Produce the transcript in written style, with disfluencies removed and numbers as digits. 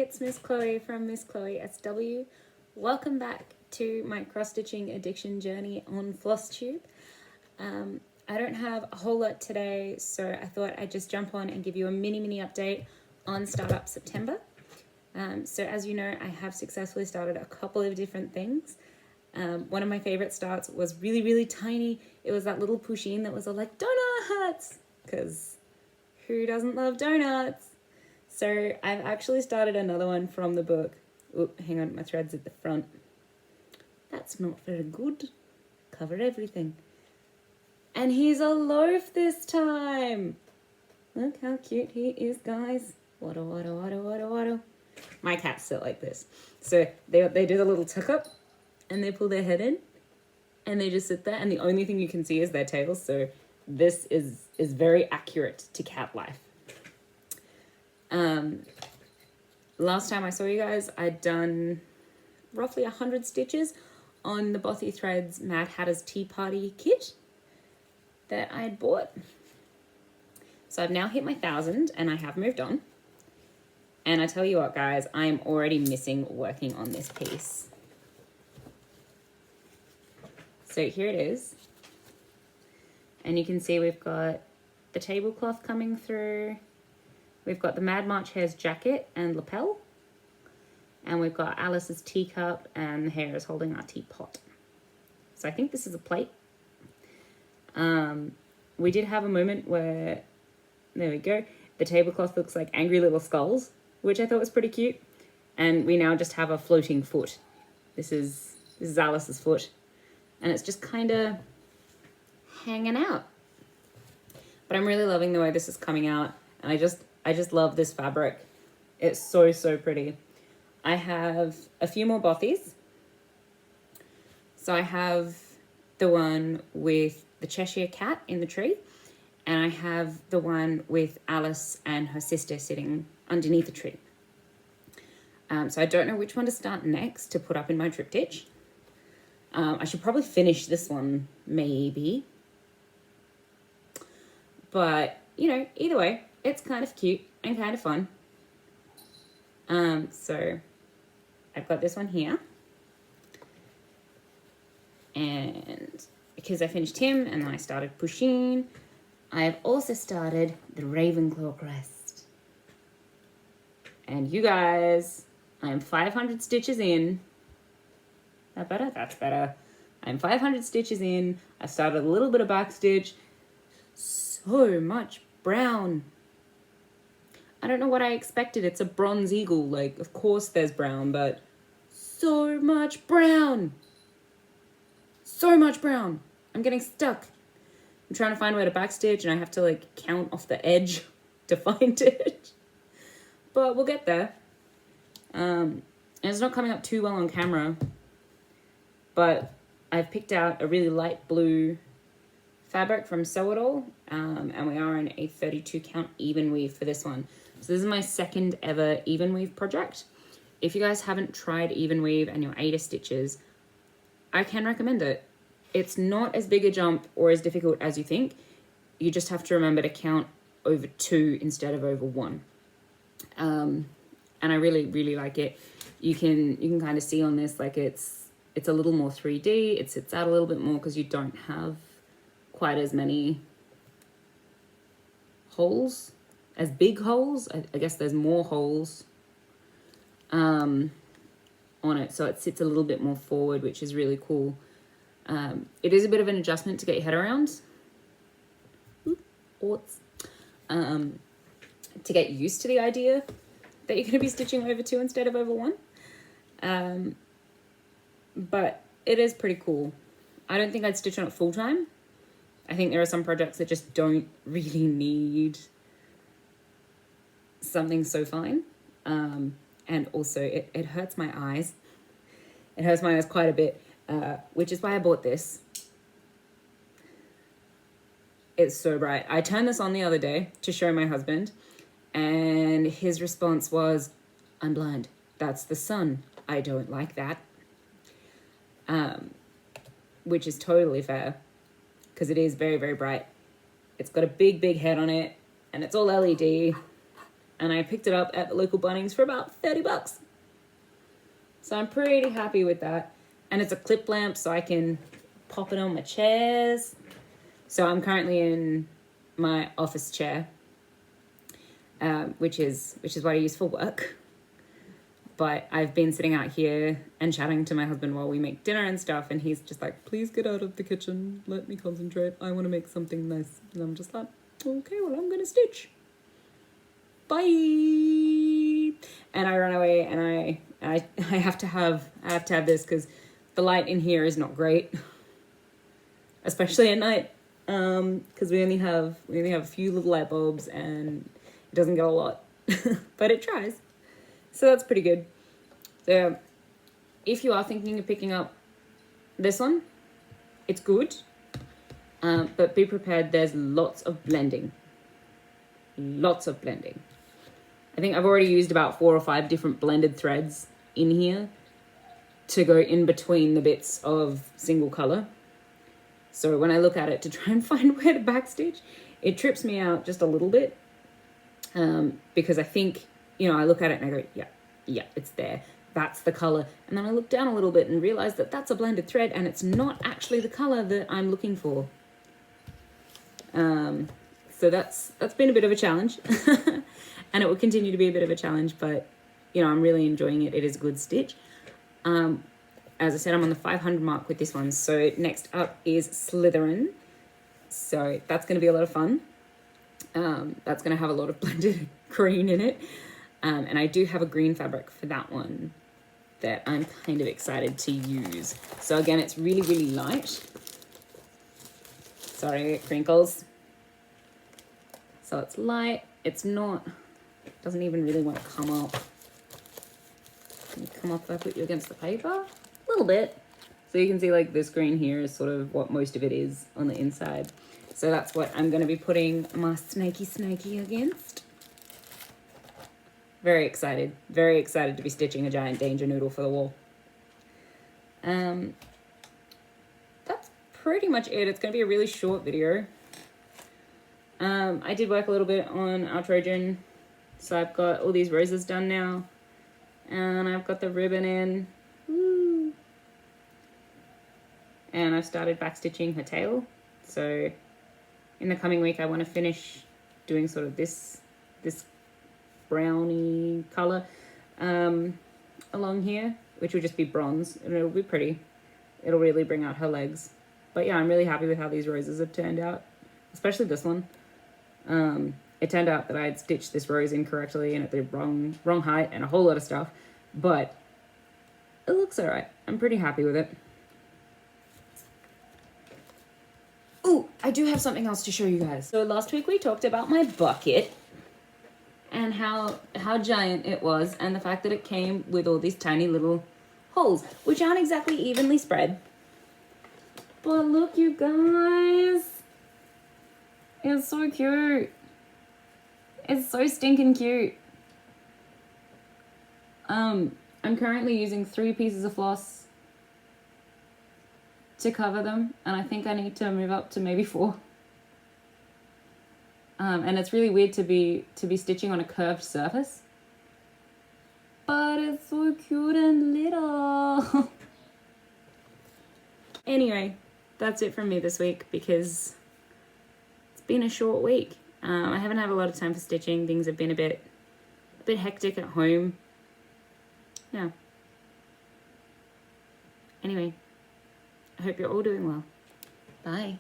it's Miss Chloe from Miss Chloe SW. Welcome back to my cross-stitching addiction journey on Flosstube. I don't have a whole lot today, so I thought I'd just jump on and give you a mini update on Startup September. So as you know, I have successfully started a couple of different things. One of my favorite starts was really tiny. It was that little push-in that was all like donuts, because who doesn't love donuts? So I've actually started another one from the book. Oh, hang on, my thread's at the front. That's not very good. Cover everything. And he's a loaf this time. Look how cute he is, guys. Waddle. My cats sit like this. So they do the little tuck up and they pull their head in and they just sit there, and the only thing you can see is their tails. So this is very accurate to cat life. Last time I saw you guys, I'd done roughly 100 stitches on the Bothy Threads Mad Hatter's Tea Party kit that I'd bought. So I've now hit my 1,000 and I have moved on. And I tell you what, guys, I am already missing working on this piece. So here it is. And you can see we've got the tablecloth coming through. We've got the Mad March Hare's jacket and lapel. And we've got Alice's teacup, and the hare is holding our teapot. So I think this is a plate. We did have a moment where, there we go, the tablecloth looks like angry little skulls, which I thought was pretty cute. And we now just have a floating foot. This is Alice's foot. And it's just kind of hanging out. But I'm really loving the way this is coming out. And I just love this fabric. It's so pretty. I have a few more Bothies. So I have the one with the Cheshire Cat in the tree. And I have the one with Alice and her sister sitting underneath the tree. So I don't know which one to start next to put up in my triptych. I should probably finish this one, maybe. But, you know, either way, it's kind of cute and kind of fun. So I've got this one here. And because I finished him and I started pushing, I have also started the Ravenclaw crest. And you guys, I'm 500 stitches in. That better? That's better. I'm 500 stitches in. I started a little bit of backstitch. So much brown. I don't know what I expected. It's a bronze eagle. Like, of course there's brown, but so much brown. So much brown. I'm getting stuck. I'm trying to find where to backstitch, and I have to like count off the edge to find it. But we'll get there. And it's not coming up too well on camera. But I've picked out a really light blue fabric from Sew It All, and we are in a 32 count even weave for this one. So this is my second ever even weave project. If you guys haven't tried even weave and you're 80 stitches, I can recommend it. It's not as big a jump or as difficult as you think. You just have to remember to count over 2 instead of over 1. And I really like it. You can kind of see on this, like it's a little more 3D. It sits out a little bit more because you don't have quite as many holes, as big holes. I guess there's more holes on it, so it sits a little bit more forward, which is really cool. It is a bit of an adjustment to get your head around. To get used to the idea that you're going to be stitching over 2 instead of over 1. But it is pretty cool. I don't think I'd stitch on it full time. I think there are some projects that just don't really need something so fine. And also it hurts my eyes. It hurts my eyes quite a bit, which is why I bought this. It's so bright. I turned this on the other day to show my husband, and his response was, "I'm blind. That's the sun. I don't like that." Which is totally fair, because it is very bright. It's got a big head on it, and it's all LED. and I picked it up at the local Bunnings for about 30 bucks. So I'm pretty happy with that. And it's a clip lamp, so I can pop it on my chairs. So I'm currently in my office chair, which is what I use for work. But I've been sitting out here and chatting to my husband while we make dinner and stuff, and he's just like, please get out of the kitchen, let me concentrate, I want to make something nice. And I'm just like, okay, well, I'm gonna stitch. Bye. And I run away, and I have to have this because the light in here is not great, especially at night, because we only have a few little light bulbs and it doesn't get a lot, but it tries. So that's pretty good. So if you are thinking of picking up this one, it's good, but be prepared. There's lots of blending. Lots of blending. I think I've already used about 4 or 5 different blended threads in here to go in between the bits of single color. So when I look at it to try and find where to backstitch, it trips me out just a little bit, because I think, you know, I look at it and I go, yeah, it's there. That's the color. And then I look down a little bit and realize that that's a blended thread and it's not actually the color that I'm looking for. So that's been a bit of a challenge. And it will continue to be a bit of a challenge, but, you know, I'm really enjoying it. It is a good stitch. As I said, I'm on the 500 mark with this one. So next up is Slytherin. So that's going to be a lot of fun. That's going to have a lot of blended green in it. And I do have a green fabric for that one that I'm kind of excited to use. So again, it's really, really light. Sorry, crinkles. So it's light. It's not, it doesn't even really want to come up. Can you come up if I put you against the paper? A little bit. So you can see like this green here is sort of what most of it is on the inside. So that's what I'm going to be putting my snaky against. Very excited to be stitching a giant danger noodle for the wall. That's pretty much it. It's going to be a really short video. I did work a little bit on our Trojan, so I've got all these roses done now, and I've got the ribbon in. Woo. And I've started backstitching her tail. So in the coming week, I want to finish doing sort of this browny color along here, which will just be bronze, and it'll be pretty. It'll really bring out her legs. But yeah, I'm really happy with how these roses have turned out, especially this one. It turned out that I had stitched this rose incorrectly and at the wrong height and a whole lot of stuff, but it looks all right. I'm pretty happy with it. Oh, I do have something else to show you guys. So last week we talked about my bucket and how giant it was, and the fact that it came with all these tiny little holes, which aren't exactly evenly spread. But look, you guys. It's so cute. It's so stinking cute. I'm currently using 3 pieces of floss to cover them, and I think I need to move up to maybe 4. And it's really weird to be stitching on a curved surface, but it's so cute and little. Anyway, that's it from me this week because it's been a short week. I haven't had a lot of time for stitching. Things have been a bit hectic at home. Yeah. Anyway, I hope you're all doing well. Bye.